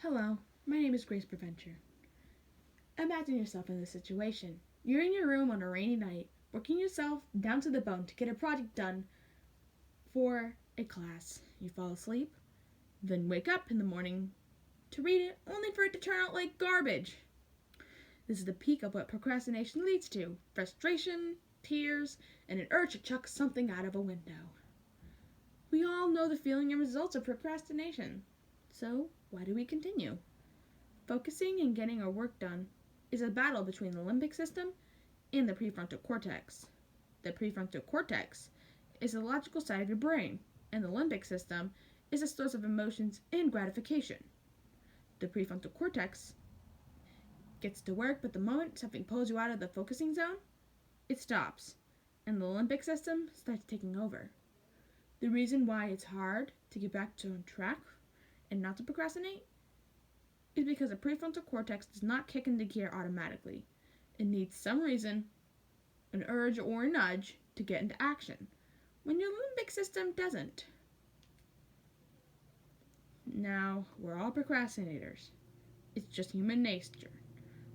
Hello, my name is Grace Provencher. Imagine yourself in this situation. You're in your room on a rainy night, working yourself down to the bone to get a project done for a class. You fall asleep, then wake up in the morning to read it, only for it to turn out like garbage. This is the peak of what procrastination leads to: frustration, tears, and an urge to chuck something out of a window. We all know the feeling and results of procrastination. So, why do we continue? Focusing and getting our work done is a battle between the limbic system and the prefrontal cortex. The prefrontal cortex is the logical side of your brain, and the limbic system is a source of emotions and gratification. The prefrontal cortex gets to work, but the moment something pulls you out of the focusing zone, it stops, and the limbic system starts taking over. The reason why it's hard to get back on track and not to procrastinate is because the prefrontal cortex does not kick into gear automatically. It needs some reason, an urge or a nudge, to get into action, when your limbic system doesn't. Now, we're all procrastinators. It's just human nature.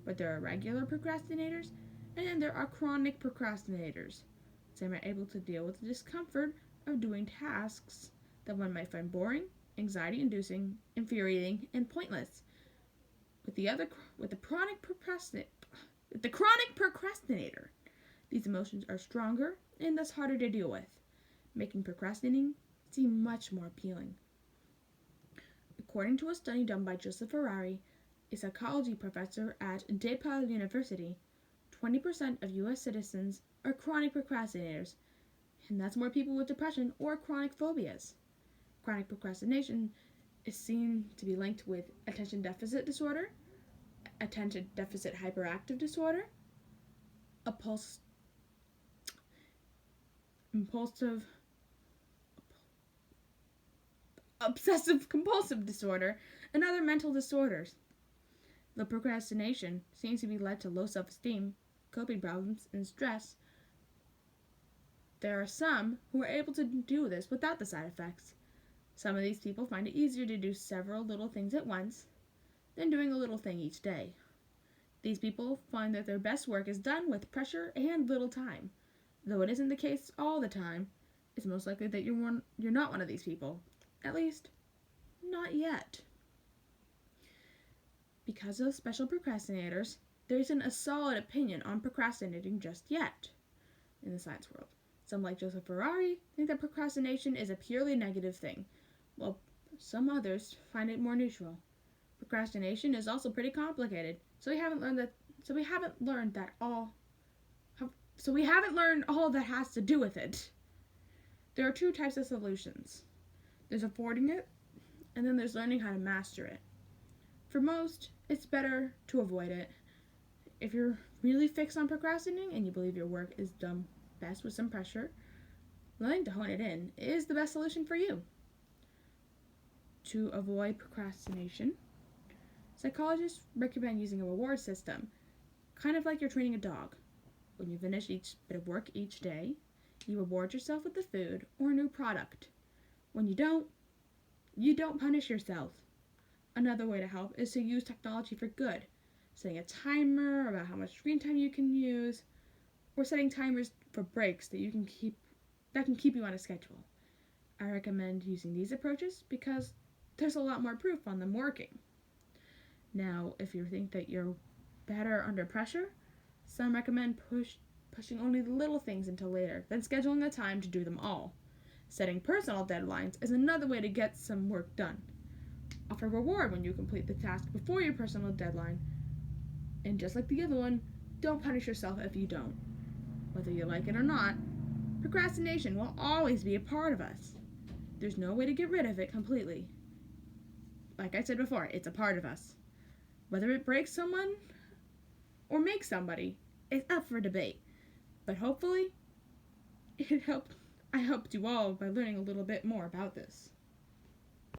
But there are regular procrastinators, and then there are chronic procrastinators. Some are able to deal with the discomfort of doing tasks that one might find boring, anxiety-inducing, infuriating, and pointless. With the chronic procrastinator, these emotions are stronger and thus harder to deal with, making procrastinating seem much more appealing. According to a study done by Joseph Ferrari, a psychology professor at DePaul University, 20% of U.S. citizens are chronic procrastinators, and that's more people with depression or chronic phobias. Chronic procrastination is seen to be linked with attention deficit disorder, attention deficit hyperactive disorder, obsessive compulsive disorder, and other mental disorders. The procrastination seems to be led to low self-esteem, coping problems, and stress. There are some who are able to do this without the side effects. Some of these people find it easier to do several little things at once than doing a little thing each day. These people find that their best work is done with pressure and little time. Though it isn't the case all the time, it's most likely that you're not one of these people. At least, not yet. Because of special procrastinators, there isn't a solid opinion on procrastinating just yet in the science world. Some, like Joseph Ferrari, think that procrastination is a purely negative thing, while some others find it more neutral. Procrastination is also pretty complicated, so we haven't learned all that has to do with it. There are two types of solutions. There's avoiding it, and then there's learning how to master it. For most, it's better to avoid it. If you're really fixed on procrastinating and you believe your work is done best with some pressure, learning to hone it in is the best solution for you. To avoid procrastination, psychologists recommend using a reward system, kind of like you're training a dog. When you finish each bit of work each day, you reward yourself with a food or a new product. When you don't punish yourself. Another way to help is to use technology for good, setting a timer about how much screen time you can use, or setting timers for breaks that can keep you on a schedule. I recommend using these approaches because there's a lot more proof on them working. Now, if you think that you're better under pressure, some recommend pushing only the little things until later, then scheduling the time to do them all. Setting personal deadlines is another way to get some work done. Offer a reward when you complete the task before your personal deadline, and just like the other one, don't punish yourself if you don't. Whether you like it or not, procrastination will always be a part of us. There's no way to get rid of it completely. Like I said before, it's a part of us. Whether it breaks someone or makes somebody is up for debate. But hopefully, I helped you all by learning a little bit more about this.